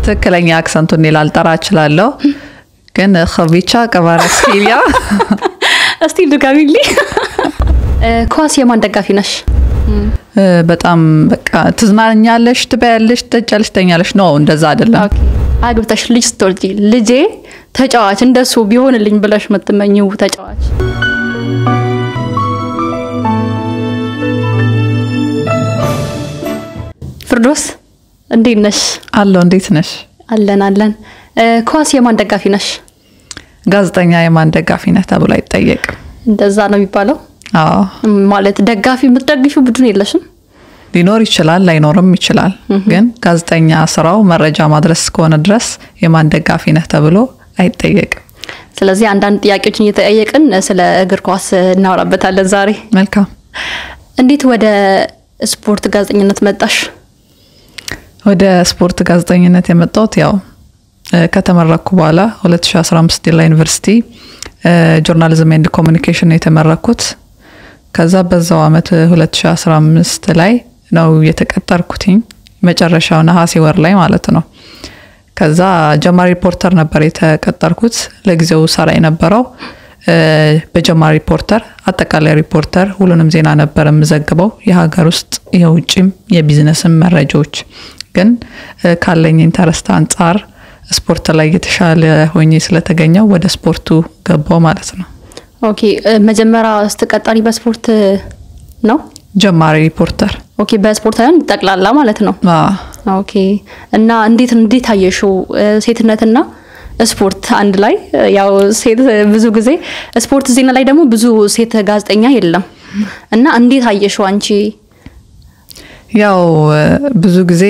ትክክለኛ አክሰንቱን ላልጠራ እችላለሁ ግን ኸቢቻ ቀባራስኪሊያ እስቲ ድጋሚልኝ ኳስ የማን ደጋፊ ነሽ በጣም በቃ ትዝናኛለሽ ትበያለሽ ተጫለሽ ተኛለሽ ነው እንደዛ አይደለም ኦኬ አግብተሽ ልጅ ስትወልጂ ልጄ ተጫዋች እንደሱ ቢሆንልኝ ብለሽ መተመኝው ተጫዋች ፍርዶስ እንዴት ነሽ አሎ እንዴት ነሽ አለን ኳስ የማን ደጋፊ ነሽ ጋዜጠኛ የማን ደጋፊ ነህ ተብሎ አይጠየቅም እንደዛ ነው የሚባለው አዎ ማለት ደጋፊ የምትደግፊው ቡድን የለሽም ሊኖር ይችላል ላይኖርም ይችላል ግን ጋዜጠኛ ስራው መረጃ ማድረስ ከሆነ ድረስ የማን ደጋፊ ነህ ተብሎ አይጠየቅም ስለዚህ አንዳንድ ጥያቄዎችን እየተጠየቅን ስለ እግር ኳስ እናወራበታለን ዛሬ መልካም እንዴት ወደ ስፖርት ጋዜጠኝነት መጣሽ ወደ ስፖርት ጋዜጠኝነት የመጣሁት ያው ከተመረኩ በኋላ 2015 ዲላ ዩኒቨርሲቲ ጆርናሊዝም ኤንድ ኮሙኒኬሽን የተመረኩት ከዛ በዛው አመት 2015 ላይ ነው የተቀጠርኩትኝ መጨረሻው ነሐሴ ወር ላይ ማለት ነው ከዛ ጀማሪ ሪፖርተር ነበር የተቀጠርኩት ለጊዜው ሰራ የነበረው በጀማሪ ሪፖርተር አጠቃላይ ሪፖርተር ሁሉንም ዜና ነበር መዘግበው የሀገር ውስጥ የውጭም የቢዝነስም መረጃዎች ግን ካለኝ ኢንተረስት አንፃር ስፖርት ላይ የተሻለ ሆኜ ስለተገኘው ወደ ስፖርቱ ገባው ማለት ነው ኦኬ መጀመሪያ ስትቀጠሪ በስፖርት ነው ጀማሪ ሪፖርተር ኦኬ በስፖርት ላይ ተጠቅላላ ማለት ነው ኦኬ እና እንዴት አየሽው ሴትነትና ስፖርት አንድ ላይ ያው ሴት ብዙ ጊዜ ስፖርት ዜና ላይ ደግሞ ብዙ ሴት ጋዜጠኛ የለም እና እንዴት አየሽው አንቺ ያው ብዙ ጊዜ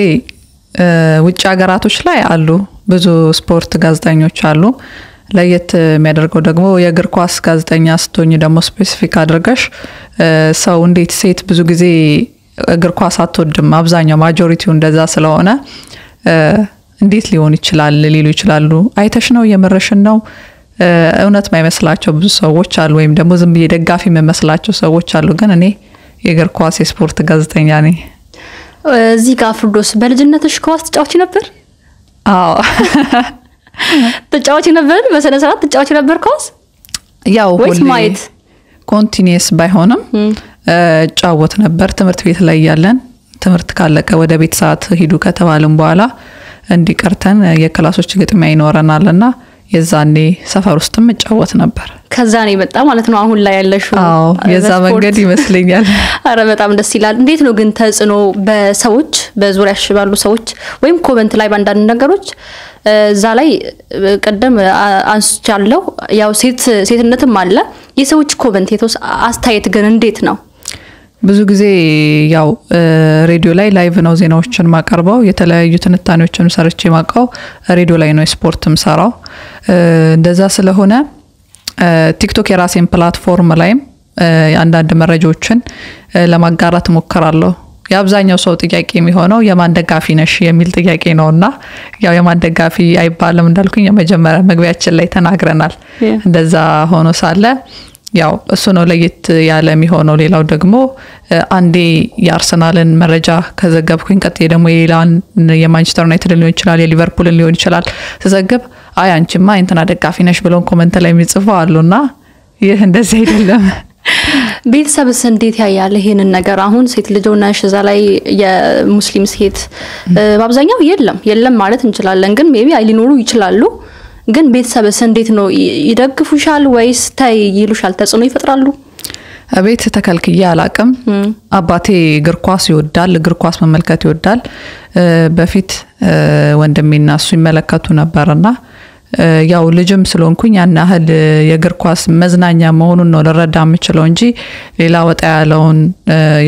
ውጭ ሀገራቶች ላይ አሉ ብዙ ስፖርት ጋዜጠኞች አሉ ለየት የሚያደርገው ደግሞ የእግር ኳስ ጋዜጠኛ ስትሆኚ ደግሞ ስፔሲፊክ አድርገሽ ሰው እንዴት ሴት ብዙ ጊዜ እግር ኳስ አትወድም አብዛኛው ማጆሪቲው እንደዛ ስለሆነ እንዴት ሊሆን ይችላል ሊሉ ይችላሉ አይተሽ ነው የመረሽን ነው እውነት ማይመስላቸው ብዙ ሰዎች አሉ ወይም ደግሞ ዝም በደጋፊ መመስላቸው ሰዎች አሉ ግን እኔ የእግር ኳስ የስፖርት ጋዜጠኛ ነኝ እዚህ ጋር ፍርዶስ በልጅነትሽ ኳስ ተጫዋች ነበር አዎ ተጫዋች ነበር በሰነ ሰዓት ተጫዋች ነበር ኳስ ያው ወይስ ማየት ኮንቲኒየስ ባይሆንም ጫወት ነበር ትምርት ቤት ላይ ያለን ትምርት ካለቀ ወደ ቤት ሰዓት ሂዱ ከተባልን በኋላ እንዲቀርተን የክላሶች ግጥሚያ ይኖርናልና የዛኔ ሰፈር ውስጥም ጫወት ነበር ከዛ ነው የመጣ ማለት ነው አሁን ላይ ያለሽው አዎ የዛ መንገድ ይመስለኛል አረ በጣም ደስ ይላል እንዴት ነው ግን ተጽኖ በሰዎች በዙሪያሽ ባሉ ሰዎች ወይም ኮሜንት ላይ ባንዳንድ ነገሮች እዛ ላይ ቀደም አንስቻለሁ ያው ሴትነትም አለ የሰዎች ኮሜንት አስተያየት ግን እንዴት ነው ብዙ ጊዜ ያው ሬዲዮ ላይ ላይቭ ነው ዜናዎችን ማቀርበው የተለያዩ ትንታኔዎችን ሰርቼ ማቀው ሬዲዮ ላይ ነው ስፖርትም ሰራው እንደዛ ስለሆነ ቲክቶክ የራሴን ፕላትፎርም ላይም አንዳንድ መረጃዎችን ለማጋራት ሞክራለሁ ያብዛኛው ሰው ጥያቄ የሚሆነው የማን ደጋፊ ነሽ የሚል ጥያቄ ነውና ያው የማን ደጋፊ አይባልም እንዳልኩኝ የመጀመሪያ መግቢያችን ላይ ተናግረናል እንደዛ ሆኖ ሳለ ያው እሱ ነው ለየት ያለ የሚሆነው ሌላው ደግሞ አንዴ የአርሰናልን መረጃ ከዘገብኩኝ ቀጥዬ ደግሞ የማንቸስተር ዩናይትድ ሊሆን ይችላል የሊቨርፑል ሊሆን ይችላል ተዘገብ አይ አንቺማ እንትና ደጋፊ ነሽ ብሎን ኮሜንት ላይ የሚጽፈው አሉና ይህ እንደዚህ አይደለም ቤተሰብስ እንዴት ያያል ይሄንን ነገር አሁን ሴት ልጅ ሆነሽ እዛ ላይ የሙስሊም ሴት በአብዛኛው የለም ማለት እንችላለን ግን ሜቢ አይሊኖሩ ይችላሉ ግን ቤተሰብስ እንዴት ነው ይደግፉሻል ወይስ ታይ ይሉሻል ተጽኖ ይፈጥራሉ አቤት ተከልክያ አላቅም አባቴ እግር ኳስ ይወዳል እግር ኳስ መመልከት ይወዳል በፊት ወንድሜና እሱ ይመለከቱ ነበርና ያው ልጅም ስለሆንኩኝ ያናህል የእግር ኳስ መዝናኛ መሆኑን ነው ለረዳም የምችለው እንጂ ሌላ ወጣ ያለውን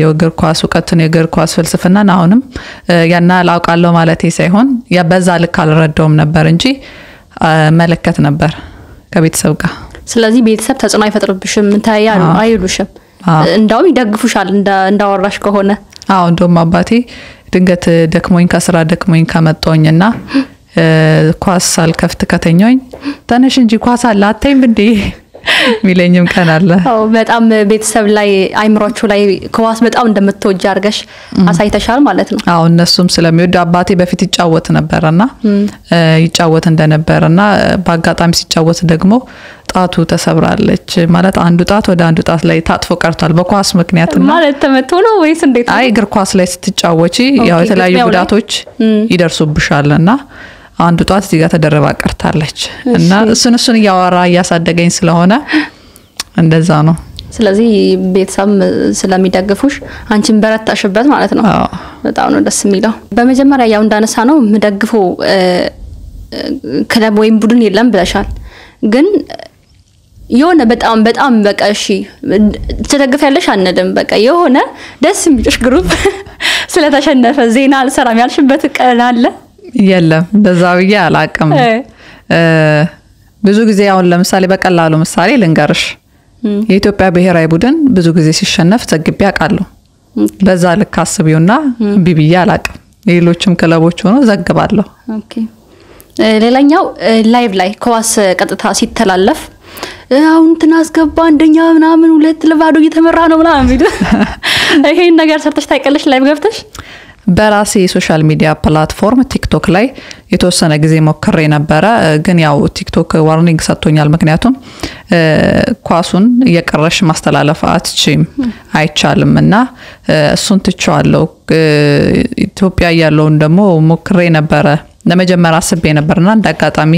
የእግር ኳስ ወቀትን የእግር ኳስ ፍልስፍናን አሁንም ያናህል አውቃለሁ ማለቴ ሳይሆን ያ በዛ ልክ አልረዳውም ነበር እንጂ መለከት ነበር ከቤተሰብ ጋር ስለዚህ ቤተሰብ ተጽኖ አይፈጥርብሽም ታያሉ አይሉሽም እንዳው ይደግፉሻል እንዳወራሽ ከሆነ አዎ እንደውም አባቴ ድንገት ደክሞኝ ከስራ ደክሞኝ ከመጣውኝና ኳስ አልከፍት ከተኛኝ ተነሽ እንጂ ኳስ አለ አታይም እንዴ ሚለኝም ቀን አለ። አዎ በጣም ቤተሰብ ላይ አይምሮቹ ላይ ኳስ በጣም እንደምትወጂ አድርገሽ አሳይተሻል ማለት ነው። አዎ እነሱም ስለሚወዱ አባቴ በፊት ይጫወት ነበርና ይጫወት እንደነበርና በአጋጣሚ ሲጫወት ደግሞ ጣቱ ተሰብራለች ማለት አንዱ ጣት ወደ አንዱ ጣት ላይ ታጥፎ ቀርቷል በኳስ ምክንያትና ማለት ተመቶ ነው ወይስ እንዴት? አይ እግር ኳስ ላይ ስትጫወቺ ያው የተለያዩ ጉዳቶች ይደርሱብሻልና አንዱ ጣት እዚህ ጋር ተደረባ ቀርታለች እና እሱን እያወራ እያሳደገኝ ስለሆነ እንደዛ ነው። ስለዚህ ቤተሰብ ስለሚደግፉሽ አንቺን በረታሽበት ማለት ነው። በጣም ነው ደስ የሚለው። በመጀመሪያ ያው እንዳነሳ ነው ምደግፈው ክለብ ወይም ቡድን የለም ብለሻል። ግን የሆነ በጣም በቃ እሺ ተደግፈያለሽ አንልም በቃ የሆነ ደስ የሚልሽ ግሩፕ ስለተሸነፈ ዜና አልሰራም ያልሽበት ቀን አለ? የለም በዛውዬ አላቀም። ብዙ ጊዜ አሁን ለምሳሌ በቀላሉ ምሳሌ ልንገርሽ የኢትዮጵያ ብሔራዊ ቡድን ብዙ ጊዜ ሲሸነፍ ዘግቤ አውቃለሁ። በዛ ልክ አስቢውና ቢቢያ አላቀም። ሌሎችም ክለቦች ሆኖ ዘግባለሁ። ኦኬ ሌላኛው ላይቭ ላይ ኳስ ቀጥታ ሲተላለፍ አሁን ተናስገባ አንደኛ ምናምን 2-0 እየተመራ ነው ምናምን ቢሉ ይሄን ነገር ሰርተሽ ታይቀለሽ ላይቭ ገብተሽ? በራሴ ሶሻል ሚዲያ ፕላትፎርም ቲክቶክ ላይ የተወሰነ ጊዜ ሞክሬ ነበር። ግን ያው ቲክቶክ ዋርኒንግ ሰጥቶኛል። ምክንያቱም ኳሱን እየቀረሽ ማስተላለፍ አትችይም አይቻልምና እሱን ትቻለሁ። ኢትዮጵያ ያለውን ደግሞ ሞክሬ ነበር ለመጀመሪያ አስቤ ነበርና እንዳጋጣሚ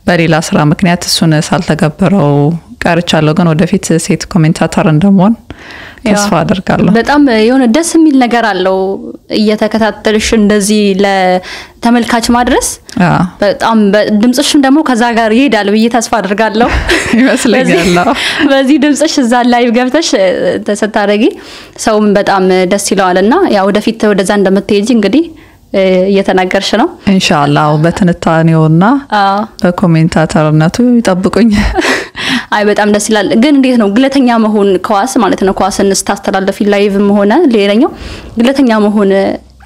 በሌላ ስራ ምክንያት እሱን ሳልተገበረው ቀርቻለሁ። ግን ወደፊት ሴት ኮሜንታተር እንደምሆን ተስፋ አደርጋለሁ። በጣም የሆነ ደስ የሚል ነገር አለው እየተከታተልሽ እንደዚህ ለተመልካች ማድረስ። በጣም ድምጽሽም ደግሞ ከዛ ጋር ይሄዳል ብዬ ተስፋ አደርጋለሁ ይመስለኛል። በዚህ ድምጽሽ እዛ ላይቭ ገብተሽ ተሰታረጊ ሰውም በጣም ደስ ይለዋልና ያው ወደፊት ወደዛ እንደምትሄጂ እንግዲህ እየተናገርሽ ነው ኢንሻአላህ። በትንታኔውና በኮሜንታተርነቱ ይጠብቁኝ። አይ በጣም ደስ ይላል። ግን እንዴት ነው ግለተኛ መሆን ኳስ ማለት ነው ኳስን ስታስተላልፊ ላይቭም ሆነ ሌላኛው ግለተኛ መሆን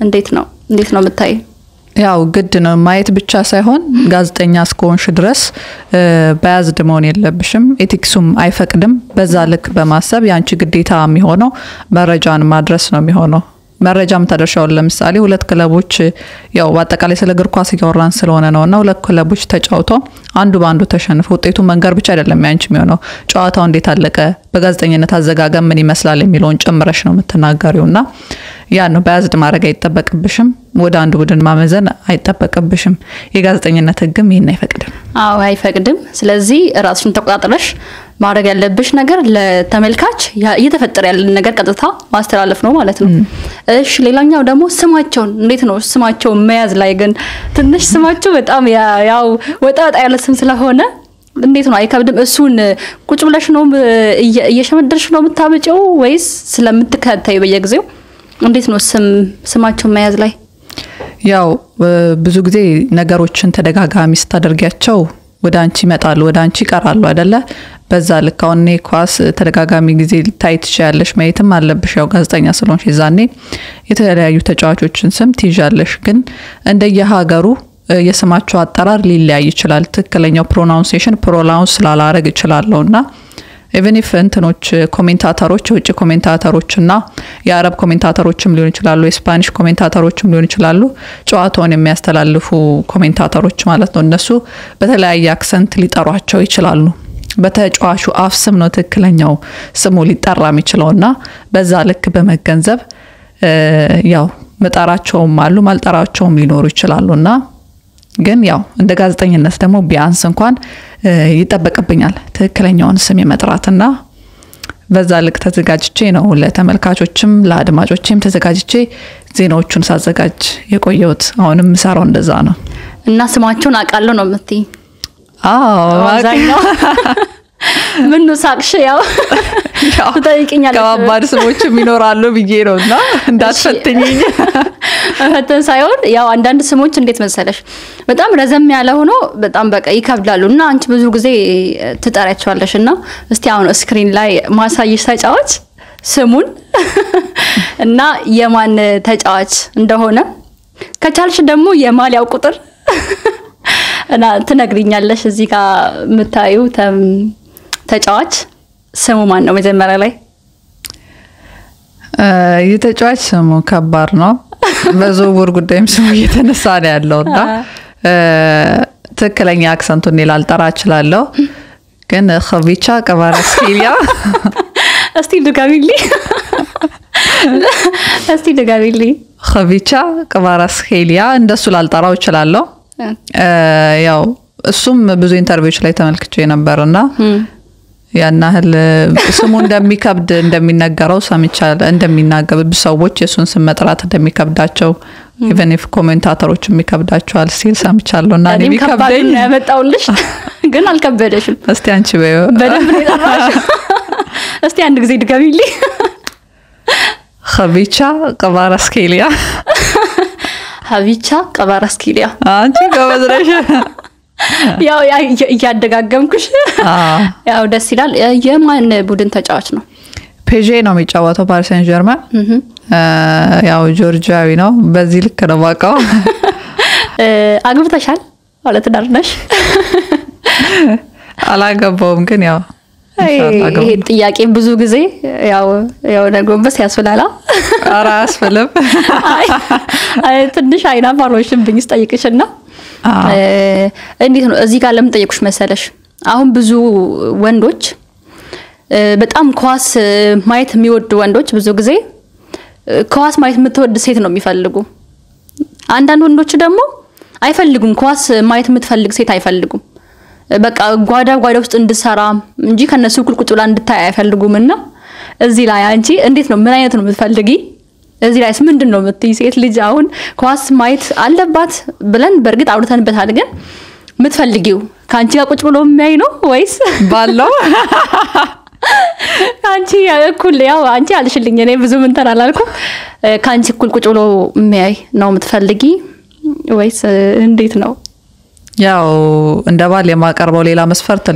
እንዴት ነው የምታይ? ያው ግድ ነው ማየት ብቻ ሳይሆን ጋዜጠኛ እስከሆንሽ ድረስ ባያዝድ መሆን የለብሽም። ኤቲክሱም አይፈቅድም። በዛ ልክ በማሰብ ያንቺ ግዴታ የሚሆነው መረጃን ማድረስ ነው የሚሆነው። መረጃም ተደርሻው ለምሳሌ ሁለት ክለቦች ያው በአጠቃላይ ስለ እግር ኳስ እያወራን ስለሆነ ነውና ሁለት ክለቦች ተጫውተው አንዱ ባንዱ ተሸንፈው ውጤቱ መንገር ብቻ አይደለም ያንቺ የሚሆነው ጨዋታው እንዴት አለቀ በጋዜጠኝነት አዘጋገም ምን ይመስላል የሚለውን ጨምረሽ ነው የምትናገሪውና ያ ነው ባያዝድ ማድረግ አይተበቅብሽም። ወደ አንዱ ቡድን ማመዘን አይተበቅብሽም። የጋዜጠኝነት ህግም ይሄን አይፈቅድም። አዎ አይፈቅድም። ስለዚህ ራስሽን ተቆጣጥረሽ ማድረግ ያለብሽ ነገር ለተመልካች እየተፈጠረ ያለ ነገር ቀጥታ ማስተላለፍ ነው ማለት ነው። እሺ ሌላኛው ደግሞ ስማቸውን እንዴት ነው ስማቸውን መያዝ ላይ ግን ትንሽ ስማቸው በጣም ያው ወጣጣ ያለ ስም ስለሆነ እንዴት ነው አይከብድም? እሱን ቁጭ ብለሽ ነው እየሸመደርሽ ነው የምታመጪው ወይስ ስለምትከታዩ በየጊዜው እንዴት ነው ስማቸውን መያዝ ላይ? ያው ብዙ ጊዜ ነገሮችን ተደጋጋሚ ስታደርጊያቸው ወደ አንቺ ይመጣሉ ወደ አንቺ ይቀራሉ አይደለ? በዛ ልክ አሁን ኳስ ተደጋጋሚ ጊዜ ታይት ይችላልሽ ማየትም አለብሽ። ያው ጋዜጠኛ ስለሆንሽ ይዛኔ የተለያዩ ተጫዋቾችን ስም ትይዣለሽ። ግን እንደየሀገሩ የስማቸው አጠራር ሊለያይ ይችላል። ትክክለኛው ፕሮናውንሴሽን ፕሮናውንስ ስላላረግ ይችላልውና even if እንትኖች ኮሜንታተሮች ውጪ ኮሜንታተሮችና የአረብ ኮሜንታተሮችም ሊሆን ይችላሉ የስፓኒሽ ኮሜንታተሮችም ሊሆን ይችላሉ ጨዋታውን የሚያስተላልፉ ኮሜንታተሮች ማለት ነው። እነሱ በተለያየ አክሰንት ሊጠሯቸው ይችላሉ። በተጫዋቹ አፍ ስም ነው ትክክለኛው ስሙ ሊጠራ የሚችለውና በዛ ልክ በመገንዘብ ያው መጣራቸውም አሉ ማልጠራቸውም ሊኖሩ ይችላሉና ግን ያው እንደ ጋዜጠኝነት ደግሞ ቢያንስ እንኳን ይተበቀብኛል ትክክለኛውን ስም የመጥራትና በዛ ልክ ተዘጋጅቼ ነው ለተመልካቾችም ለአድማጮችም ተዘጋጅቼ ዜናዎቹን ሳዘጋጅ የቆየሁት። አሁንም ሰራው እንደዛ ነው እና ስማቸውን አቃለው ነው የምትይ? አዛኛው ምን ነው ሳቅሽ? ያው ተጠይቀኛለሽ ከባድ ስሞችም ይኖራሉ ብዬ ነውና እንዳትፈትኝኝ። ፈተን ሳይሆን ያው አንዳንድ ስሞች እንዴት መሰለሽ በጣም ረዘም ያለ ሆኖ በጣም በቃ ይከብዳሉና አንቺ ብዙ ጊዜ ትጠሪያቸዋለሽና እስቲ አሁን ስክሪን ላይ ማሳየሽ ተጫዋች ስሙን እና የማን ተጫዋች እንደሆነ ከቻልሽ ደግሞ የማሊያው ቁጥር እና ትነግሪኛለሽ። እዚህ ጋር መታዩ ተጫዋች ስሙ ማን ነው? መጀመሪያ ላይ የተጫዋች ስሙ ከባድ ነው። በዝውውር ጉዳይም ስሙ እየተነሳ ነው ያለውና ትክክለኛ አክሰንቱን ላልጠራ እችላለሁ ግን ኸቪቻ ቀቫራስኬሊያ እስቲ ድጋሚልኝ ኸቪቻ ቀቫራስኬሊያ እንደሱ ላልጠራው እችላለሁ። ያው እሱም ብዙ ኢንተርቪዎች ላይ ተመልክቼ ነበርና ያናህል ስሙ እንደሚከብድ እንደሚነገረው ሰምቻለሁ። እንደሚናገሩ ሰዎች የሱን ስም መጥራት እንደሚከብዳቸው ኢቨን ኢፍ ኮሜንታተሮች የሚከብዳቸዋል ሲል ሰምቻለሁና እኔ የሚከብደኝ ነው ያመጣውልሽ ግን አልከበደሽም። እስቲ አንቺ በዩ በደንብ ነው የጠራሽ። እስቲ አንድ ጊዜ ድጋሚልኝ ኸቪቻ ቀቫራስኬሊያ ኸቪቻ ቀቫራስኬሊያ አንቺ ጎበዝረሽ ያው እያደጋገምኩሽ ያው ደስ ይላል። የማን ቡድን ተጫዋች ነው? ፔዤ ነው የሚጫወተው ፓሪስ ሴን ጀርመን። ያው ጆርጂያዊ ነው። በዚህ ልክ ነው ባቃው። አግብተሻል ማለት ትዳር ነሽ? አላገባውም ግን ያው ይሄ ጥያቄ ብዙ ጊዜ ያው ነገርበስ ያስፈላላ አራስፈልም አይ ትንሽ አይና ባሮሽብኝ ስጠይቅሽና እንዴት ነው እዚህ ጋር ለምን ጠየቁሽ መሰለሽ? አሁን ብዙ ወንዶች በጣም ኳስ ማየት የሚወዱ ወንዶች ብዙ ጊዜ ኳስ ማየት የምትወድ ሴት ነው የሚፈልጉ። አንዳንድ ወንዶች ደግሞ አይፈልጉም፣ ኳስ ማየት የምትፈልግ ሴት አይፈልጉም። በቃ ጓዳ ውስጥ እንድሰራ እንጂ ከነሱ ቁልቁጥ ብላ እንድታይ አይፈልጉምና እዚህ ላይ አንቺ እንዴት ነው ምን አይነት ነው የምትፈልጊ? እዚህ ላይስ ምንድነው የምትይ? ሴት ልጅ አሁን ኳስ ማየት አለባት ብለን በርግጥ አውርተንበታል፣ ግን የምትፈልጊው ካንቺ ጋር ቁጭ ብሎ የሚያይ ነው ወይስ ባለው አንቺ እኩል ያው አንቺ አልሽልኝ እኔ ብዙ ምን ተራላልኩ ካንቺ እኩል ቁጭ ብሎ የሚያይ ነው የምትፈልጊ ወይስ እንዴት ነው? ያው እንደባል የማቀርበው ሌላ መስፈርት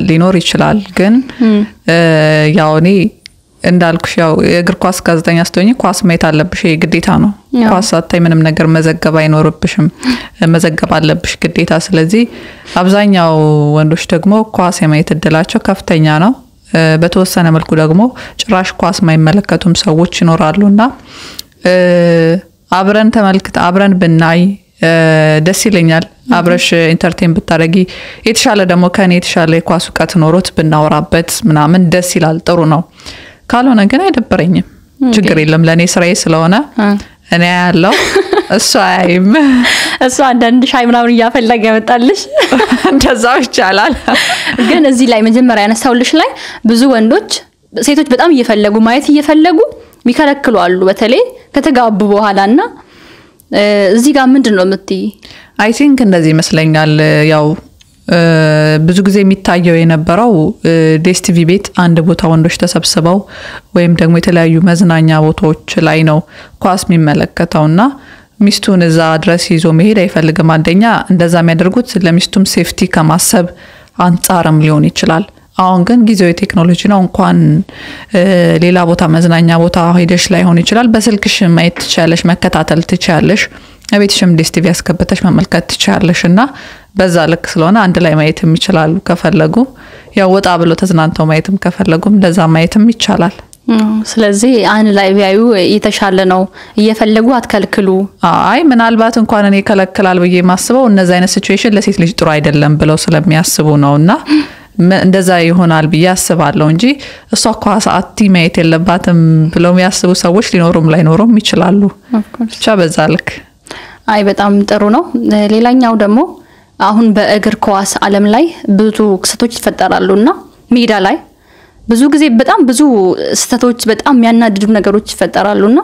ሊኖር ይችላል ግን ያው እኔ እንዳልኩሽ ያው የእግር ኳስ ጋዜጠኛ ስትሆኚ ኳስ ማየት አለብሽ፣ ግዴታ ነው። ኳስ ሳታይ ምንም ነገር መዘገብ አይኖርብሽም፣ መዘገብ አለብሽ ግዴታ። ስለዚህ አብዛኛው ወንዶች ደግሞ ኳስ የማየት እድላቸው ከፍተኛ ነው። በተወሰነ መልኩ ደግሞ ጭራሽ ኳስ ማይመለከቱም ሰዎች ይኖራሉና አብረን ብናይ ደስ ይለኛል። አብረሽ ኢንተርቴን ብታረጊ የተሻለ ደግሞ ከኔ የተሻለ የኳስ ዕውቀት ኖሮት ብናወራበት ምናምን ደስ ይላል፣ ጥሩ ነው። ካልሆነ ግን አይደበረኝም፣ ችግር የለም። ለኔ ስራዬ ስለሆነ እኔ ያለው እሱ አይም እሱ አንዳንድ ሻይ ምናምን ያፈለገ ያመጣልሽ እንደዛው ይቻላል። ግን እዚህ ላይ መጀመሪያ ያነሳውልሽ ላይ ብዙ ወንዶች ሴቶች በጣም ማየት እየፈለጉ ሚከለክሉ አሉ፣ በተለይ ከተጋቡ በኋላና እዚህ ጋር ምንድነው የምትይ? አይ ቲንክ እንደዚህ ይመስለኛል። ያው ብዙ ጊዜ የሚታየው የነበረው ዲኤስቲቪ ቤት አንድ ቦታ ወንዶች ተሰብስበው ወይም ደግሞ የተለያዩ መዝናኛ ቦታዎች ላይ ነው ኳስ የሚመለከተውና ሚስቱን እዛ ድረስ ይዞ መሄድ አይፈልግም። አንደኛ እንደዛ የሚያደርጉት ለሚስቱም ሴፍቲ ከማሰብ አንጻርም ሊሆን ይችላል። አሁን ግን ጊዜው የቴክኖሎጂ ነው። እንኳን ሌላ ቦታ መዝናኛ ቦታ ሄደሽ ላይሆን ይችላል፣ በስልክሽ ማየት ትችያለሽ፣ መከታተል ትችያለሽ፣ ቤትሽም ዲኤስቲቪ ያስከብተሽ መመልከት ትችያለሽና በዛ ልክ ስለሆነ አንድ ላይ ማየትም ይችላሉ ከፈለጉ። ያው ወጣ ብሎ ተዝናንተው ማየትም ከፈለጉም እንደዛ ማየትም ይቻላል። ስለዚህ አንድ ላይ ቢያዩ የተሻለ ነው። እየፈለጉ አትከልክሉ። አይ ምናልባት እንኳን እኔ ከለክላል ብዬ ማስበው እነዛ አይነት ሲቹዌሽን ለሴት ልጅ ጥሩ አይደለም ብለው ስለሚያስቡ ነውና እንደዛ ይሆናል ብዬ አስባለሁ እንጂ እሷ ኳስ አቲ ማየት የለባትም ብለው የሚያስቡ ሰዎች ሊኖሩም ላይኖሩም ይችላሉ። ብቻ በዛ ልክ አይ በጣም ጥሩ ነው። ሌላኛው ደግሞ አሁን በእግር ኳስ ዓለም ላይ ብዙ ክስተቶች ይፈጠራሉና ሜዳ ላይ ብዙ ጊዜ በጣም ብዙ ስተቶች በጣም የሚያናድዱ ነገሮች ይፈጠራሉና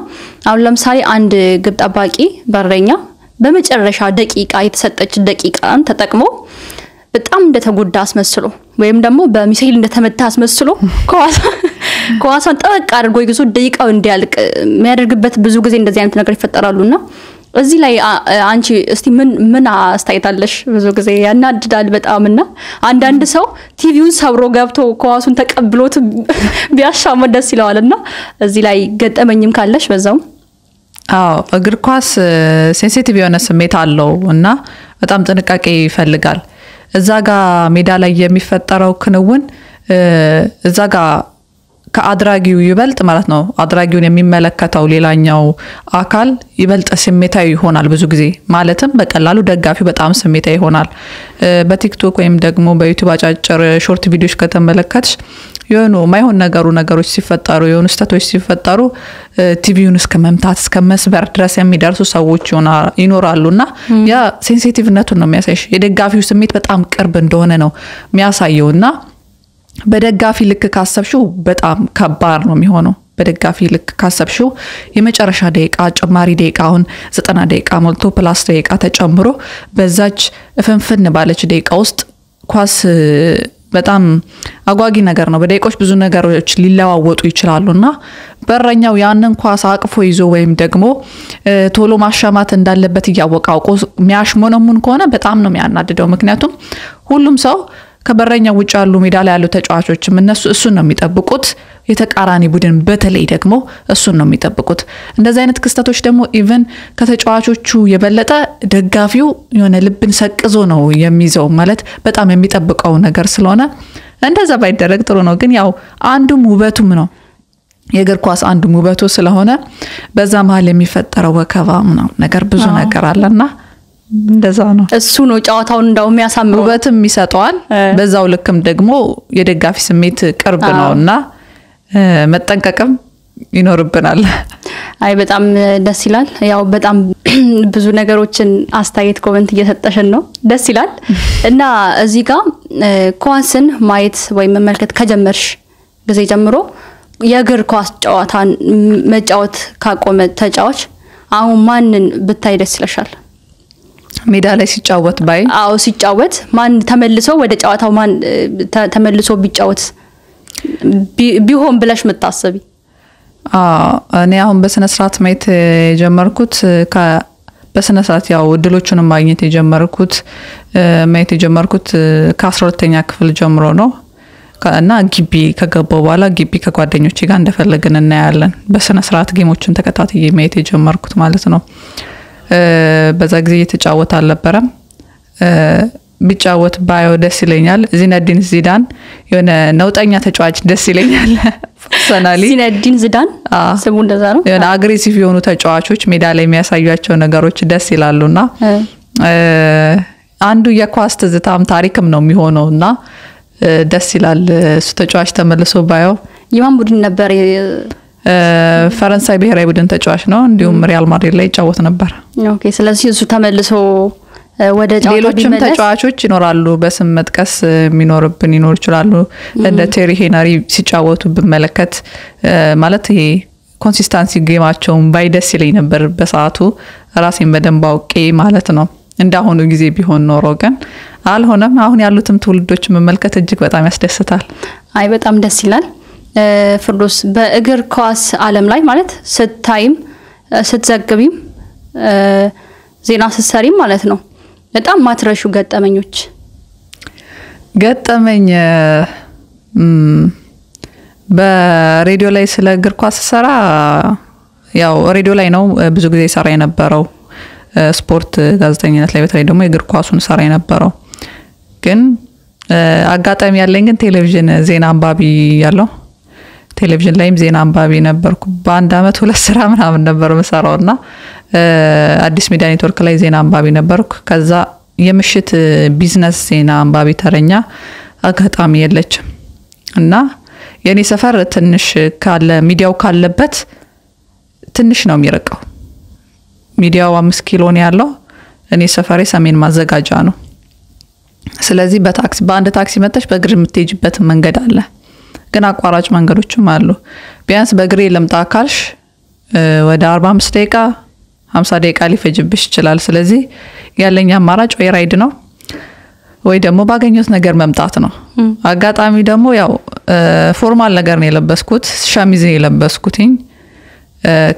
አሁን ለምሳሌ አንድ ግብ ጠባቂ በረኛ በመጨረሻ ደቂቃ የተሰጠች ደቂቃን ተጠቅሞ በጣም እንደተጎዳ አስመስሎ ወይም ደግሞ በሚሳኤል እንደተመታ አስመስሎ ኳሷን ጠበቅ አድርጎ ይዞ ደቂቃው እንዲያልቅ የሚያደርግበት ብዙ ጊዜ እንደዚህ አይነት ነገር ይፈጠራሉና እዚህ ላይ አንቺ እስቲ ምን አስተያየታለሽ? ብዙ ጊዜ ያናድዳል በጣምና አንዳንድ ሰው ቲቪውን ሰብሮ ገብቶ ኳሱን ተቀብሎት ቢያሻማ ደስ ይለዋልና እዚህ ላይ ገጠመኝም ካለሽ በዛው። አዎ እግር ኳስ ሴንሲቲቭ የሆነ ስሜት አለው እና በጣም ጥንቃቄ ይፈልጋል። እዛ ጋር ሜዳ ላይ የሚፈጠረው ክንውን እዛ ጋር ከአድራጊው ይበልጥ ማለት ነው አድራጊውን የሚመለከተው ሌላኛው አካል ይበልጥ ስሜታዊ ይሆናል ብዙ ጊዜ ማለትም በቀላሉ ደጋፊው በጣም ስሜታዊ ይሆናል በቲክቶክ ወይም ደግሞ በዩቲዩብ አጫጭር ሾርት ቪዲዮዎች ከተመለከትሽ የሆኑ ማይሆን ነገሮች ሲፈጠሩ የሆኑ ስህተቶች ሲፈጠሩ ቲቪውን እስከ መምታት እስከ መስበር ድረስ የሚደርሱ ሰዎች ይኖራሉና ያ ሴንሲቲቭነቱን ነው የሚያሳይሽ የደጋፊው ስሜት በጣም ቅርብ እንደሆነ ነው የሚያሳየውና በደጋፊ ልክ ካሰብሽው በጣም ከባድ ነው የሚሆነው በደጋፊ ልክ ካሰብሽው የመጨረሻ ደቂቃ ጨማሪ ደቂቃ አሁን 90 ደቂቃ ሞልቶ ፕላስ ደቂቃ ተጨምሮ በዛች ፍንፍን ባለች ደቂቃ ውስጥ ኳስ በጣም አጓጊ ነገር ነው በደቂቆች ብዙ ነገሮች ሊለዋወጡ ይችላሉና በረኛው ያንን ኳስ አቅፎ ይዞ ወይም ደግሞ ቶሎ ማሻማት እንዳለበት ያወቀው ሚያሽሞነሙን ከሆነ በጣም ነው የሚያናድደው ምክንያቱም ሁሉም ሰው ከበረኛው ውጭ ያሉ ሜዳ ላይ ያሉ ተጫዋቾችም እነሱ እሱን ነው የሚጠብቁት የተቃራኒ ቡድን በተለይ ደግሞ እሱን ነው የሚጠብቁት እንደዚህ አይነት ክስተቶች ደግሞ ኢቭን ከተጫዋቾቹ የበለጠ ደጋፊው የሆነ ልብን ሰቅዞ ነው የሚይዘው ማለት በጣም የሚጠብቀው ነገር ስለሆነ እንደዛ ባይደረግ ጥሩ ነው ግን ያው አንዱም ውበቱም ነው የእግር ኳስ አንዱም ውበቱ ስለሆነ በዛ መሃል የሚፈጠረው ወከባ ነገር ብዙ ነገር አለና እንደዛ ነው እሱ ነው ጨዋታውን እንዳው የሚያሳምረው ውበትም ይሰጣል በዛው ልክም ደግሞ የደጋፊ ስሜት ቅርብ ነውና መጠንቀቅም ይኖርብናል አይ በጣም ደስ ይላል ያው በጣም ብዙ ነገሮችን አስተያየት ኮሜንት እየሰጠሽን ነው ደስ ይላል እና እዚህ ጋር ኳስን ማየት ወይ መመልከት ከጀመርሽ ጊዜ ጀምሮ የእግር ኳስ ጨዋታን መጫወት ካቆመ ተጫዋች አሁን ማንን ብታይ ደስ ይላሻል ሜዳ ላይ ሲጫወት ባይ አው ሲጫወት ማን ተመልሶ ወደ ጨዋታው ማን ተመልሶ ቢጫወት ቢሆን ብለሽ መታሰቢ እኔ አሁን በስነ ስርዓት ማየት የጀመርኩት በስነ ስርዓት ያው እድሎቹን ማግኘት የጀመርኩት ማየት የጀመርኩት ከ12ኛ ክፍል ጀምሮ ነው እና ግቢ ከገባው በኋላ ግቢ ከጓደኞቼ ጋር እንደፈለግን እናያለን በስነ ስርዓት ጌሞችን ተከታትዬ ማየት የጀመርኩት ማለት ነው በዛ ጊዜ የተጫወተ አልነበረም ቢጫወት ባዮ ደስ ይለኛል ዚነዲን ዚዳን የሆነ ነውጠኛ ተጫዋች ደስ ይለኛል ፐርሰናሊ ዚነዲን ዚዳን ስሙ እንደዛ ነው የሆነ አግሬሲቭ የሆኑ ተጫዋቾች ሜዳ ላይ የሚያሳዩአቸው ነገሮች ደስ ይላሉና አንዱ የኳስ ትዝታም ታሪክም ነው የሚሆነውና ደስ ይላል እሱ ተጫዋች ተመልሶ ባዮ የማን ቡድን ነበር ፈረንሳይ ብሔራዊ ቡድን ተጫዋች ነው እንዲሁም ሪያል ማድሪድ ላይ ይጫወት ነበር ኦኬ ስለዚህ እሱ ተመልሶ ወደ ጨዋታው ሌሎችም ተጫዋቾች ይኖራሉ በስም መጥቀስ የሚኖርብን ይኖር ይችላሉ እንደ ቴሪ ሄነሪ ሲጫወቱ በመለከት ማለት ይሄ ኮንሲስታንሲ ጌማቸውን ባይደስ ይለኝ ነበር በሰዓቱ ራሴን በደንብ አውቄ ማለት ነው እንዳሁኑ ጊዜ ቢሆን ኖሮ ግን አልሆነም አሁን ያሉትም ትውልዶች መመልከት እጅግ በጣም ያስደስታል አይ በጣም ደስ ይላል ፍርዶስ በእግር ኳስ ዓለም ላይ ማለት ስታይም ስትዘግቢም ዜና ስትሰሪም ማለት ነው በጣም ማትረሹ ገጠመኝ በሬዲዮ ላይ ስለ እግር ኳስ ሰራ ያው ሬዲዮ ላይ ነው ብዙ ጊዜ ሰራ የነበረው ስፖርት ጋዜጠኝነት ላይ በተለይ ደግሞ የእግር ኳሱን ሰራ የነበረው ግን አጋጣሚ ያለኝ ግን ቴሌቪዥን ዜና አንባቢ ያለው ቴሌቪዥን ላይም ዜና አንባቢ ነበርኩ በአንድ አመት ሁለት ስራ ምናምን ነበር መሰራውና አዲስ ሚዲያ ኔትወርክ ላይ ዜና አንባቢ ነበርኩ ከዛ የምሽት ቢዝነስ ዜና አንባቢ ተረኛ አጋጣሚ የለችም እና የኔ ሰፈር ትንሽ ካለ ሚዲያው ካለበት ትንሽ ነው የሚርቀው ሚዲያው 5 ኪሎ ነው ያለው እኔ ሰፈሬ ሰሜን ማዘጋጃ ነው ስለዚህ በአንድ ታክሲ መጥተሽ በእግር የምትሄጂበት መንገድ አለ ግን አቋራጭ መንገዶችም አሉ ቢያንስ በእግሬ ለምጣ ካልሽ ወደ 45 ደቂቃ 50 ደቂቃ ሊፈጅብሽ ይችላል ስለዚህ ያለኝ አማራጭ ወይ ራይድ ነው ወይ ደግሞ ባገኘሁት ነገር መምጣት ነው አጋጣሚ ደግሞ ያው ፎርማል ነገር ነው የለበስኩት ሸሚዝ የለበስኩትኝ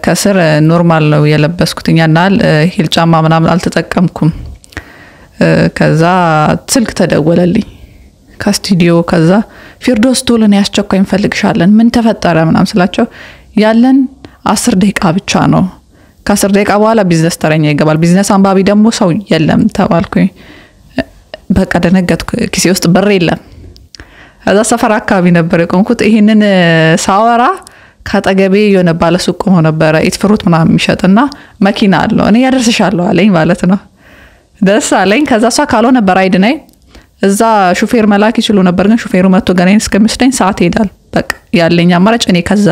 ከስር ኖርማል ነው የለበስኩትኝ ያናል ሂል ጫማ ምናምን አልተጠቀምኩም ከዛ ስልክ ተደወለልኝ ከስቱዲዮ ከዛ ፊርዶስ ቶሎን ያስቸኳይ እንፈልግሻለን ምን ተፈጠረ ምናምን ስላቸው ያለን 10 ደቂቃ ብቻ ነው ከ10 ደቂቃ በኋላ ቢዝነስ ተረኛ ይገባል ቢዝነስ አንባቢ ደግሞ ሰው የለም ተባልኩኝ በቃ ደነገጥኩ ኪሴ ውስጥ ብር የለም እዛ ሰፈር አካባቢ ነበር የቆምኩት። ይሄንን ሳወራ ካጠገቤ የሆነ ባለሱቅ ሆኖ ነበር ኢትፍሩት ምናምን የሚሸጥና መኪና አለው። እኔ ያደርስሻለሁ አለኝ ማለት ነው። ደስ አለኝ። ከዛ እሷ ካልሆነ በራይድ ነኝ እዛ ሹፌር መላክ ይችሉ ነበር፣ ግን ሹፌሩ መጥቶ ገናኝ እስከሚወስደኝ ሰዓት ይሄዳል። በቃ ያለኝ አማራጭ እኔ ከዛ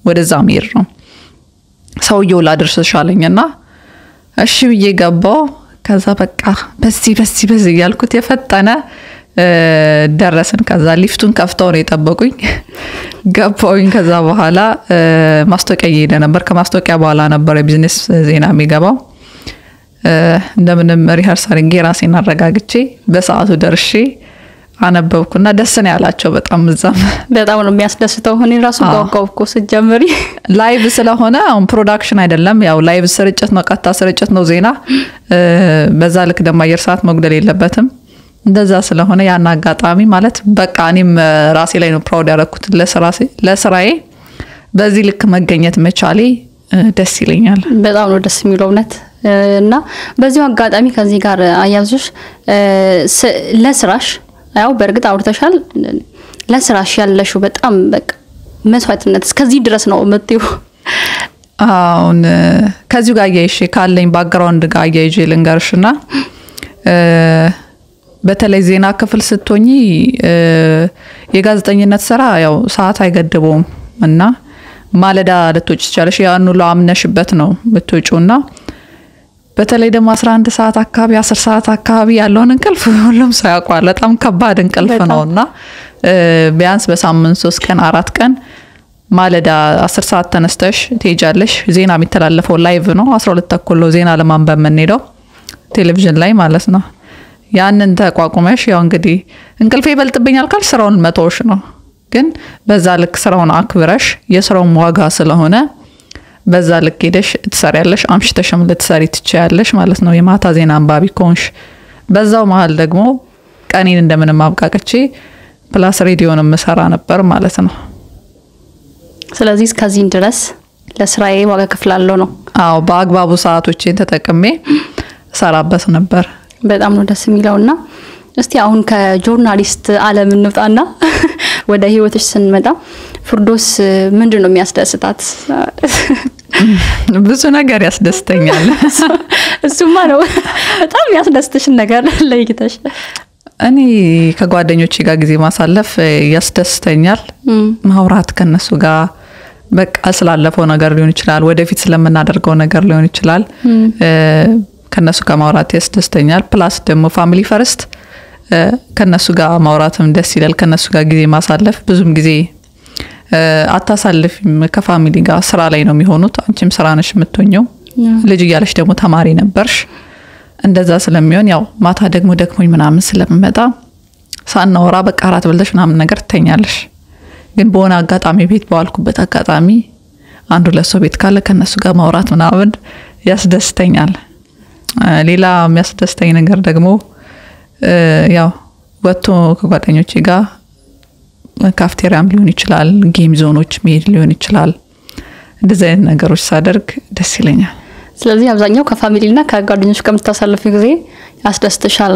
ወደዛ መሄድ ነው። ሰውየው ላድርስሽ አለኝና እሺ ብዬ ገባው። ከዛ በቃ በዚህ እያልኩት የፈጠነ ደረስን። ከዛ ሊፍቱን ከፍተው ነው የጠበቁኝ። ገባውኝ። ከዛ በኋላ ማስታወቂያ እየሄደ ነበር። ከማስታወቂያ በኋላ ነበር የቢዝነስ ዜና የሚገባው። እንደምንም ሪሃርስ አድርጌ ራሴን አረጋግቼ በሰዓቱ ደርሼ አነበብኩና ደስ ነው ያላቸው በጣም። እዛም በጣም ነው የሚያስደስተው። እኔ ራሱ ጓጓውኩ ስጀምሪ። ላይቭ ስለሆነ አሁን ፕሮዳክሽን አይደለም፣ ያው ላይቭ ስርጭት ነው፣ ቀጥታ ስርጭት ነው ዜና። በዛ ልክ ደግሞ አየር ሰዓት መጉደል የለበትም። እንደዛ ስለሆነ ያን አጋጣሚ ማለት በቃ እኔም ራሴ ላይ ነው ፕራውድ ያደረኩት ለስራዬ በዚህ ልክ መገኘት መቻሌ ደስ ይለኛል። በጣም ነው ደስ የሚለው እውነት። እና በዚሁ አጋጣሚ ከዚህ ጋር አያዝሽ ለስራሽ ያው በርግጥ አውርተሻል፣ ለስራሽ ያለሽው በጣም በቃ መስዋዕትነት እስከዚህ ድረስ ነው የምትዩ። አሁን ከዚሁ ጋር ያይሽ ካለኝ ባክግራውንድ ጋር ያይጄ ልንገርሽና በተለይ ዜና ክፍል ስትሆኚ የጋዜጠኝነት ስራ ያው ሰዓት አይገድበውም እና ማለዳ ልትወጪ ትችላለሽ። ያን ሁሉ አምነሽበት ነው ብትወጪውና በተለይ ደግሞ 11 ሰዓት አካባቢ 10 ሰዓት አካባቢ ያለውን እንቅልፍ ሁሉም ሰው ያውቃል። በጣም ከባድ እንቅልፍ ነውና ቢያንስ በሳምንት 3 ቀን 4 ቀን ማለዳ 10 ሰዓት ተነስተሽ ትሄጃለሽ። ዜና የሚተላለፈው ላይቭ ነው። 12 ተኩል ነው ዜና ለማንበብ የምንሄደው ቴሌቪዥን ላይ ማለት ነው። ያንን ተቋቁመሽ ያው እንግዲህ እንቅልፍ ይበልጥብኛል ካልሽ ስራውን መተውሽ ነው። ግን በዛ ልክ ስራውን አክብረሽ የስራው ዋጋ ስለሆነ በዛ ልክ ሄደሽ ትሰሪያለሽ። አምሽተሽም ልትሰሪ ትችያለሽ ማለት ነው የማታ ዜና አንባቢ ኮንሽ። በዛው መሃል ደግሞ ቀኔን እንደምንም አብቃቅቼ ፕላስ ሬዲዮንም መሰራ ነበር ማለት ነው። ስለዚህ እስከዚህ ድረስ ለስራዬ ዋጋ ከፍላለሁ ነው። አዎ በአግባቡ ሰዓቶችን ተጠቅሜ ሰራበት ነበር። በጣም ነው ደስ የሚለውና እስቲ አሁን ከጆርናሊስት ዓለም እንውጣና ወደ ህይወትሽ ስንመጣ ፍርዶስ ምንድነው የሚያስደስታት? ብዙ ነገር ያስደስተኛል። እሱማ ነው በጣም ያስደስተሽ ነገር ለይተሽ። እኔ ከጓደኞቼ ጋር ጊዜ ማሳለፍ ያስደስተኛል። ማውራት ከነሱ ጋር በቃ ስላለፈው ነገር ሊሆን ይችላል፣ ወደፊት ስለምናደርገው ነገር ሊሆን ይችላል። ከነሱ ጋር ማውራት ያስደስተኛል። ፕላስ ደግሞ ፋሚሊ ፈርስት ከነሱ ጋር ማውራትም ደስ ይላል። ከነሱ ጋር ጊዜ ማሳለፍ ብዙም ጊዜ አታሳልፊም ከፋሚሊ ጋር ስራ ላይ ነው የሚሆኑት። አንቺም ስራ ነሽ የምትሆኚው። ልጅ እያለሽ ደግሞ ተማሪ ነበርሽ። እንደዛ ስለሚሆን ያው ማታ ደግሞ ደክሞኝ ምናምን ስለምመጣ ሳናወራ በቃ አራት በልተሽ ምናምን ነገር ትተኛለሽ። ግን በሆነ አጋጣሚ ቤት ባልኩበት አጋጣሚ አንዱ ለሰው ቤት ካለ ከነሱ ጋር ማውራት ምናምን ያስደስተኛል። ሌላ የሚያስደስተኝ ነገር ደግሞ ያው ወጥቶ ከጓደኞቼ ጋር ካፍቴሪያም ሊሆን ይችላል፣ ጌም ዞኖች መሄድ ሊሆን ይችላል። እንደዚህ አይነት ነገሮች ሳደርግ ደስ ይለኛል። ስለዚህ አብዛኛው ከፋሚሊና ከጓደኞች ጋር የምታሳልፊው ጊዜ ያስደስተሻል።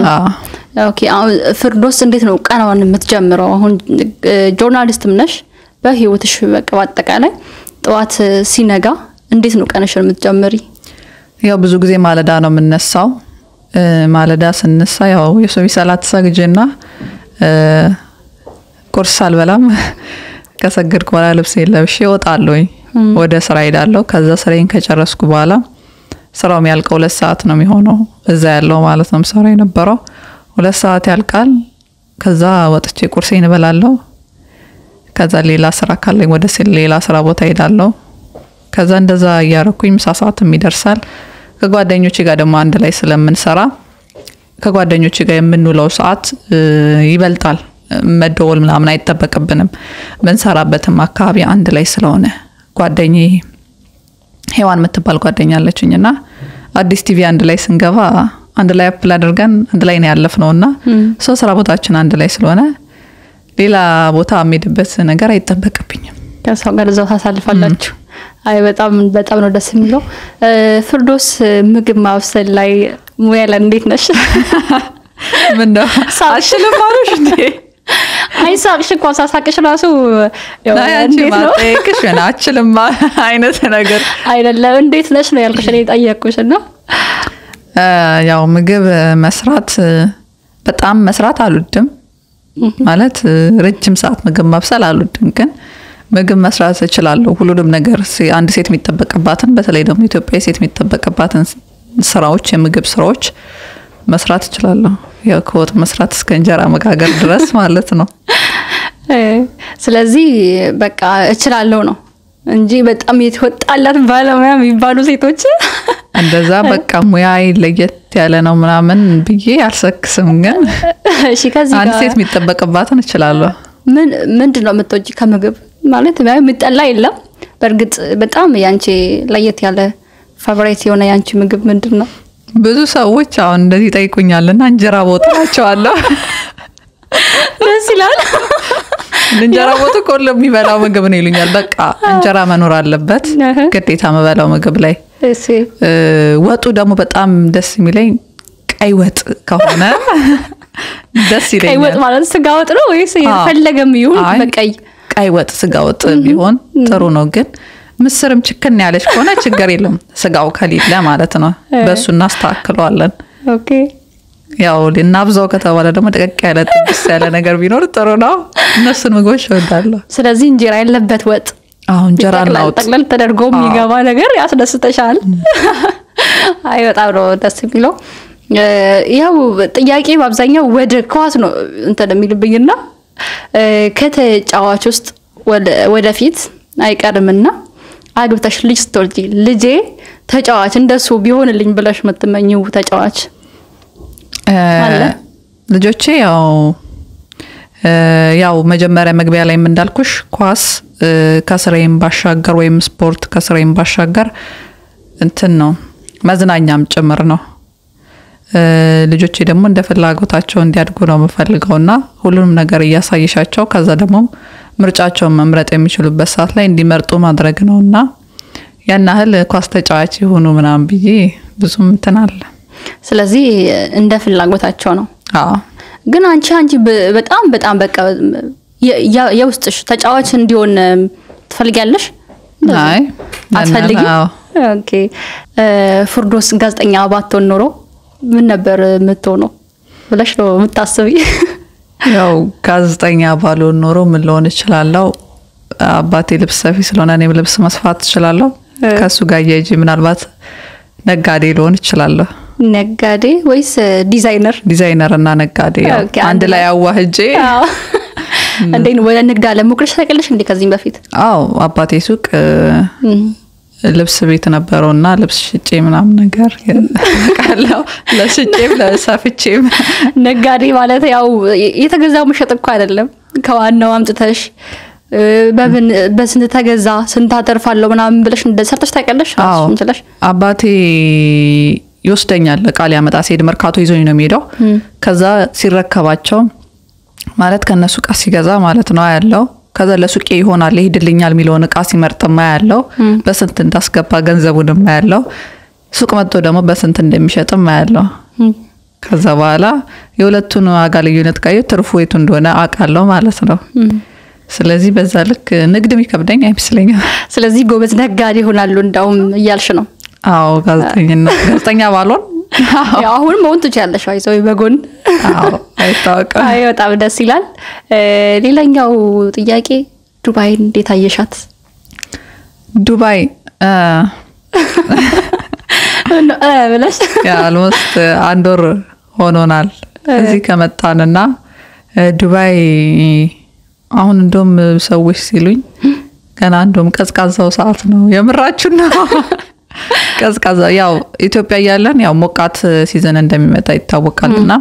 ኦኬ አሁን ፍርዶስ እንዴት ነው ቀናውን የምትጀምረው? አሁን ጆርናሊስትም ነሽ፣ በህይወትሽ በቃ አጠቃላይ ጠዋት ሲነጋ እንዴት ነው ቀንሽን የምትጀምሪ? ያው ብዙ ጊዜ ማለዳ ነው የምነሳው። ማለዳ ስነሳ ያው የሶቢ ሰላት ሰግጄና ቁርስ አልበላም። ከሰገድኩ በኋላ ልብሴን ለብሼ እወጣለሁኝ፣ ወደ ስራ ሄዳለሁ። ከዛ ስራዬን ከጨረስኩ በኋላ ስራው የሚያልቀው 2 ሰዓት ነው የሚሆነው እዛ ያለው ማለት ነው። ስራው የነበረው 2 ሰዓት ያልቃል። ከዛ ወጥቼ ቁርሴን እበላለሁ። ከዛ ሌላ ስራ ካለኝ ወደ ሌላ ስራ ቦታ ሄዳለሁ። ከዛ እንደዛ ያረኩኝ ምሳ ሰዓትም ይደርሳል። ከጓደኞቼ ጋር ደግሞ አንድ ላይ ስለምንሰራ ከጓደኞቼ ጋር የምንውለው ሰዓት ይበልጣል። መደወል ምናምን አይተበቀብንም። በእንሰራበትም አካባቢ አንድ ላይ ስለሆነ ጓደኛዬ ሄዋን የምትባል ጓደኛ አለችኝና አዲስ ቲቪ አንድ ላይ ስንገባ አንድ ላይ አፕል አድርገን አንድ ላይ ነው ያለፍነውና ስራ ቦታችን አንድ ላይ ስለሆነ ሌላ ቦታ አሜድበት ነገር አይተበቀብኝም። ከሰው ጋር እዛው ታሳልፋላችሁ። አይ በጣም በጣም ነው ደስ የሚለው። ፍርዶስ ምግብ ማብሰል ላይ ሙያ ላይ እንዴት ነሽ? ምን ነው አልችልም አሉሽ እንዴ? አይሳቅሽ እኮ ሳሳቅሽ ራሱ እንዴት ነው ጠይቅሽ እና አችልም አይነት ነገር አይደለም እንዴት ነሽ ነው ያልኩሽ እኔ ጠየቅኩሽና ያው ምግብ መስራት በጣም መስራት አልወድም ማለት ረጅም ሰዓት ምግብ ማብሰል አልወድም ግን ምግብ መስራት እችላለሁ ሁሉንም ነገር አንድ ሴት የሚጠበቅባትን በተለይ ደግሞ ኢትዮጵያ ሴት የሚጠበቅባትን ስራዎች የምግብ ስራዎች መስራት እችላለሁ ያው ከወጥ መስራት እስከ እንጀራ መጋገር ድረስ ማለት ነው ስለዚህ በቃ እችላለሁ ነው እንጂ በጣም የተወጣላት ባለሙያ የሚባሉ ሴቶች እንደዛ በቃ ሙያዬ ለየት ያለ ነው ምናምን ብዬ አልሰክስም ግን እሺ ከዚህ አንድ ሴት የሚጠበቅባትን እችላለሁ ምንድነው የምትወጂ ከምግብ ማለት ምጠላ የለም በርግጥ በጣም ያንቺ ለየት ያለ ፋቮራይት የሆነ ያንቺ ምግብ ምንድነው ብዙ ሰዎች አሁን እንደዚህ ጠይቁኛልና እንጀራ ወጣቸዋለሁ ደስ ይላል እንጀራ ወጥ ኮል የሚበላው ምግብ ነው ይሉኛል በቃ እንጀራ መኖር አለበት ግዴታ መበላው ምግብ ላይ እሺ ወጡ ደግሞ በጣም ደስ የሚለኝ ቀይ ወጥ ከሆነ ደስ ይለኛል ቀይ ወጥ ማለት ስጋ ወጥ ነው ወይስ የፈለገም ይሁን በቀይ ቀይ ወጥ ስጋ ወጥ ቢሆን ጥሩ ነው ግን ምስርም ችክን ያለሽ ከሆነ ችግር የለም ስጋው ከሌለ ማለት ነው በሱ እናስተካክለዋለን ኦኬ ያው ለናብዛው ከተባለ ደግሞ ደቀቅ ያለ ጥብስ ያለ ነገር ቢኖር ጥሩ ነው እነሱን ምግቦች እወዳለሁ ስለዚህ እንጀራ ያለበት ወጥ አሁን እንጀራ ነው ጠቅለል ተደርጎ የሚገባ ነገር ያስደስተሻል አይ በጣም ነው ደስ የሚለው ያው ጥያቄ በአብዛኛው ወደ ኳስ ነው እንትን የሚልብኝና ከተጫዋች ውስጥ ወደፊት አይቀርምና አግብተሽ ልጅ ስትወልጂ ልጄ ተጫዋች እንደሱ ቢሆንልኝ ብለሽ የምትመኚው ተጫዋች አለ ልጆቼ ያው መጀመሪያ መግቢያ ላይ እንዳልኩሽ ኳስ ከስራዬም ባሻገር ወይም ስፖርት ከስራዬም ባሻገር እንትን ነው መዝናኛም ጭምር ነው ልጆቼ ደግሞ እንደ ፍላጎታቸው እንዲያድጉ ነው የምፈልገውና ሁሉንም ነገር እያሳየሻቸው ከዛ ደግሞ ምርጫቸውን መምረጥ የሚችሉበት ሰዓት ላይ እንዲመርጡ ማድረግ ነውና ያናህል ኳስ ተጫዋች ይሁኑ ምናምን ብዬ ብዙም እንትን አለ ስለዚህ እንደ ፍላጎታቸው ነው አዎ ግን አንቺ በጣም በቃ የውስጥሽ ተጫዋች እንዲሆን ትፈልጊያለሽ አይ አትፈልጊ ኦኬ ፍርዶስ ጋዜጠኛ ባትሆን ኖሮ ምን ነበር የምትሆነው ብለሽ ነው የምታስቢ ያው ጋዜጠኛ ባልሆን ኖሮ ምን ልሆን እችላለሁ አባቴ ልብስ ሰፊ ስለሆነ እኔም ልብስ መስፋት እችላለሁ ከሱ ጋር ያጂ ምናልባት ነጋዴ ልሆን እችላለሁ ነጋዴ ወይስ ዲዛይነር እና ነጋዴ አንድ ላይ አዋህጄ እንዴት ወደ ንግድ ዓለም ሙክረሽ ታቀለሽ እንዴ ከዚህ በፊት አዎ አባቴ ሱቅ ልብስ ቤት ነበርውና ልብስ ሽጬ ምናምን ነገር ያቃለው ለሽጬም ለሰፍቼም ነጋዴ ማለት ያው የተገዛው መሸጥ እኮ አይደለም ከዋናው አምጥተሽ በስንት ተገዛ ስንት አተርፋለሁ ምናምን ብለሽ እንደሰርተሽ ታቀለሽ ራስሽን ስለሽ አባቴ ይወስደኛል ቃል ያመጣ ሲሄድ መርካቶ ይዞኝ ነው የሚሄደው ከዛ ሲረከባቸው ማለት ከነሱ ቃስ ሲገዛ ማለት ነው ያለው ከዛ ለሱቄ ይሆናል ይሄድልኛል ሚሊዮን ቃስ ይመርጥማ ያለው በስንት እንዳስገባ ገንዘቡንም ያለው ሱቅ መጥቶ ደግሞ በስንት እንደሚሸጥም ያለው ከዛ በኋላ የሁለቱን ዋጋ ልዩነት ካዩ ትርፉ የቱ እንደሆነ አቃለው ማለት ነው ስለዚህ በዛ ልክ ንግድ የሚከብደኝ አይመስለኝም ስለዚህ ጎበዝ ነጋዴ ይሆናሉ እንዳውም እያልሽ ነው አዎ ጋዜጠኛ ባልሆን ያው አሁን መውንት ትችያለሽ አይዞይ በጎን አዎ አይታወቅም አይ በጣም ደስ ይላል ሌላኛው ጥያቄ ዱባይ እንዴት አየሻት ዱባይ ብለሽ ያ almost አንድ ወር ሆኖናል እዚህ ከመጣንና ዱባይ አሁን እንደም ሰዎች ሲሉኝ ገና እንደም ቀዝቃዛው ሰዓት ነው የምራችሁ ነው ቀዝቃዛ ያው ኢትዮጵያ ያለን ያው ሞቃት ሲዝን እንደሚመጣ ይታወቃልና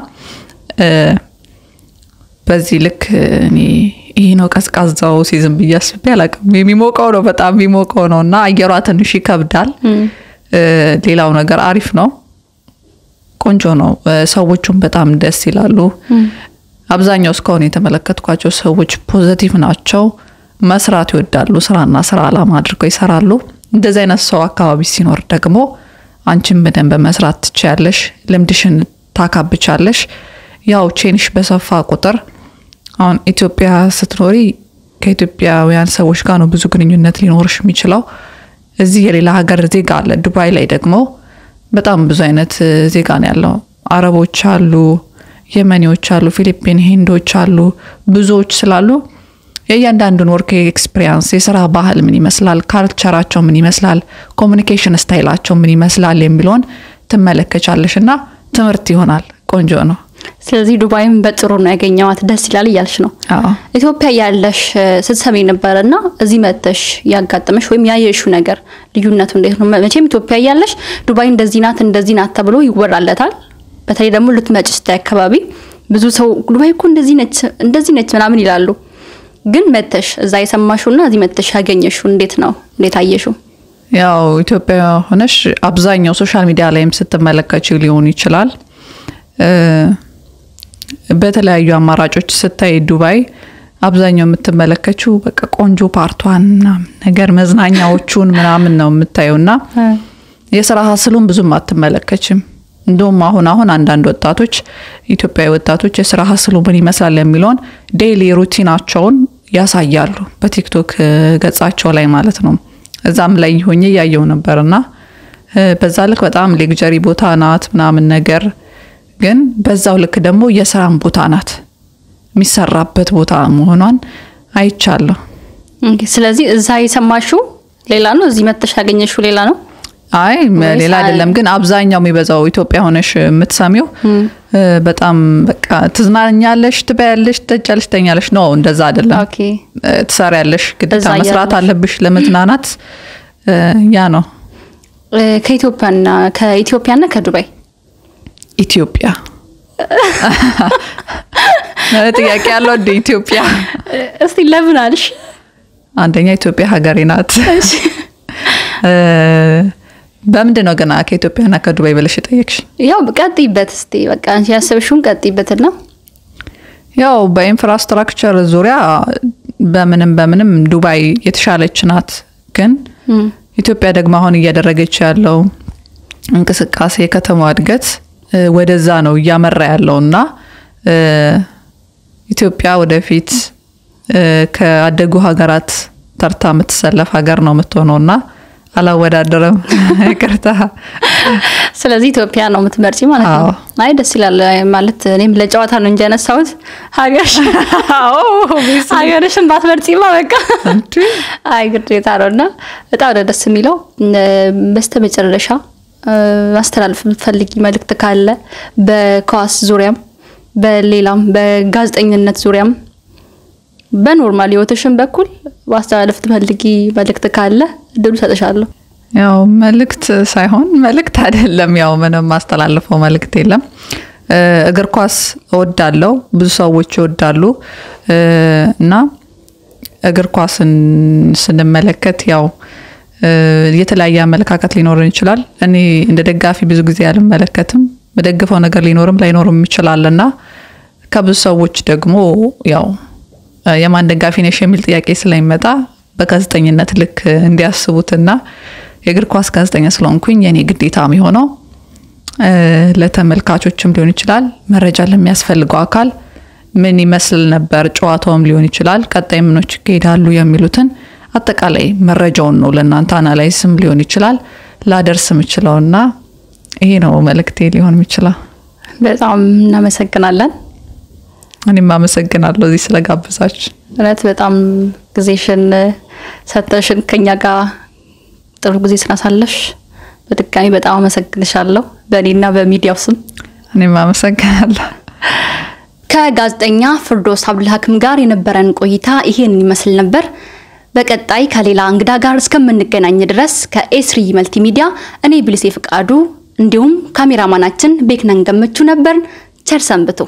በዚህ ልክ እኔ ይሄ ነው ቀዝቃዛው ሲዝን በያስብ ያላቀም የሚሞቀው ነው በጣም የሚሞቀው ነውና አየሯ ትንሽ ይከብዳል ሌላው ነገር አሪፍ ነው ቆንጆ ነው ሰዎቹም በጣም ደስ ይላሉ አብዛኛው እስካሁን የተመለከትኳቸው ሰዎች ፖዚቲቭ ናቸው መስራት ይወዳሉ ስራና ስራ አላማ አድርገው ይሰራሉ እንደዚህ አይነት ሰው አካባቢ ሲኖር ደግሞ አንቺም በደንብ መስራት ትችያለሽ ልምድሽን ታካብቻለሽ ያው ቼንሽ በሰፋ ቁጥር አሁን ኢትዮጵያ ስትኖሪ ከኢትዮጵያውያን ሰዎች ጋር ነው ብዙ ግንኙነት ሊኖርሽ የሚችለው። እዚህ የሌላ ሀገር ዜጋ አለ። ዱባይ ላይ ደግሞ በጣም ብዙ አይነት ዜጋ ነው ያለው። አረቦች አሉ፣ የመኒዎች አሉ፣ ፊሊፒን ሂንዶች አሉ። ብዙዎች ስላሉ የእያንዳንዱን ወርክ ኤክስፒሪየንስ የሥራ ባህል ምን ይመስላል፣ ካልቸራቸው ምን ይመስላል፣ ኮሙኒኬሽን ስታይላቸው ምን ይመስላል የሚለውን ትመለከቻለሽና ትምህርት ይሆናል። ቆንጆ ነው። ስለዚህ ዱባይም በጥሩ ነው ያገኘዋት፣ ደስ ይላል እያልሽ ነው። ኢትዮጵያ ያለሽ ስትሰሚ ነበርና እዚህ መጥተሽ ያጋጠመሽ ወይም ያየሽው ነገር ልዩነቱ እንዴት ነው? መቼም ኢትዮጵያ ያለሽ ዱባይ እንደዚህ ናት ተብሎ ይወራለታል። በተለይ ደግሞ ልትመጪ ስታይ አካባቢ ብዙ ሰው ዱባይ እኮ እንደዚህ ነች ምናምን ይላሉ። ግን መጥተሽ እዛ የሰማሽውና እዚህ መጥተሽ ያገኘሽው እንዴት ነው? እንዴት አየሽው? ያው ኢትዮጵያ ሆነሽ አብዛኛው ሶሻል ሚዲያ ላይም ስትመለከቺው ሊሆን ይችላል። በተለያዩ አማራጮች ስታይ ዱባይ አብዛኛው የምትመለከቺው በቃ ቆንጆ ፓርቷን ነገር መዝናኛዎቹን ምናምን ነው የምታዩና የሥራ ሀስሉን ብዙም አትመለከችም። እንደውም አሁን አንዳንድ ወጣቶች ኢትዮጵያዊ ወጣቶች የሥራ ሀስሉ ምን ይመስላል የሚለውን ዴይሊ ሩቲናቸውን ያሳያሉ በቲክቶክ ገጻቸው ላይ ማለት ነው። እዛም ላይ ሆኜ ያየው ነበርና በዛ ልክ በጣም ሌግጀሪ ቦታ ናት ምናምን ነገር፣ ግን በዛው ልክ ደግሞ የሥራም ቦታ ናት፣ የሚሰራበት ቦታ መሆኗን አይቻለሁ። ስለዚህ እዛ የሰማሽው ሌላ ነው፣ እዚህ መጥተሽ ያገኘሽው ሌላ ነው? አይ ሌላ አይደለም፣ ግን አብዛኛው የሚበዛው ኢትዮጵያ ሆነሽ የምትሰሚው በጣም በቃ ትዝናኛለሽ፣ ትበያለሽ፣ ትጠጫለሽ፣ ተኛለሽ ነው። እንደዛ አይደለም። ኦኬ ትሰሪያለሽ፣ ግዴታ መስራት አለብሽ ለመዝናናት። ያ ነው። ከኢትዮጵያና ከዱባይ ኢትዮጵያ ጥያቄ ያለው እንደ ኢትዮጵያ እስቲ ለምን አልሽ? አንደኛ ኢትዮጵያ ሀገሬ ናት። እሺ በምንድን ነው ገና ከኢትዮጵያና ከዱባይ ብለሽ ጠየቅሽ? ያው ቀጥይበት እስቲ በቃ አንቺ ያሰብሽውን ቀጥይበትና ያው በኢንፍራስትራክቸር ዙሪያ በምንም ዱባይ የተሻለች ናት። ግን ኢትዮጵያ ደግሞ አሁን እያደረገች ያለው እንቅስቃሴ የከተማው እድገት ወደዛ ነው እያመራ ያለውና ኢትዮጵያ ወደፊት ከአደጉ ሀገራት ተርታ የምትሰለፍ ሀገር ነው የምትሆነውና አላወዳደረም። ይቅርታ። ስለዚህ ኢትዮጵያ ነው የምትመርጪ ማለት ነው? አይ ደስ ይላል ማለት እኔም ለጨዋታ ነው እንጂ ያነሳሁት ሀገርሽን ባትመርጪማ በቃ አይ ግዴታ ነውና በጣም ደስ የሚለው። በስተመጨረሻ ማስተላለፍ የምትፈልጊ መልእክት ካለ በኳስ ዙሪያም በሌላም በጋዜጠኝነት ዙሪያም በኖርማል ህይወትሽን በኩል ማስተላለፍ ትፈልጊ መልእክት ካለ ድሉ ሰጥሻለሁ። ያው መልእክት ሳይሆን መልእክት አይደለም፣ ያው ምንም ማስተላለፈው መልእክት የለም። እግር ኳስ እወዳለሁ፣ ብዙ ሰዎች ይወዳሉ እና እግር ኳስን ስንመለከት ያው የተለያየ አመለካከት ሊኖርን ይችላል። እኔ እንደ ደጋፊ ብዙ ጊዜ አልመለከትም፣ መደግፈው ነገር ሊኖርም ላይኖርም ይችላልና ከብዙ ሰዎች ደግሞ ያው የማን ደጋፊ ነሽ የሚል ጥያቄ ስለሚመጣ በጋዜጠኝነት ልክ እንዲያስቡትና የእግር ኳስ ጋዜጠኛ ስለሆንኩኝ የኔ ግዴታ የሚሆነው ለተመልካቾችም ሊሆን ይችላል፣ መረጃ ለሚያስፈልገው አካል ምን ይመስል ነበር ጨዋታውም ሊሆን ይችላል፣ ቀጣይ ምኖች ይሄዳሉ የሚሉትን አጠቃላይ መረጃውን ነው ለእናንተ አናላይዝም ሊሆን ይችላል ላደርስ የምችለውና ይሄ ነው መልእክቴ ሊሆን የሚችለው። በጣም እናመሰግናለን። እኔም አመሰግናለሁ እዚህ ስለጋበዛች። እውነት በጣም ጊዜሽን ሰጥተሽን ከኛ ጋር ጥሩ ጊዜ ስናሳለፍሽ በድጋሚ በጣም አመሰግንሻለሁ በእኔና በሚዲያው ስም። እኔም አመሰግናለሁ። ከጋዜጠኛ ፍርዶስ አብዱልሐኪም ጋር የነበረን ቆይታ ይሄን ይመስል ነበር። በቀጣይ ከሌላ እንግዳ ጋር እስከምንገናኝ ድረስ ከኤስሪ መልቲሚዲያ እኔ ብልሴ ፍቃዱ እንዲሁም ካሜራማናችን ቤክነን ገመቹ ነበር። ቸር ሰንብቱ።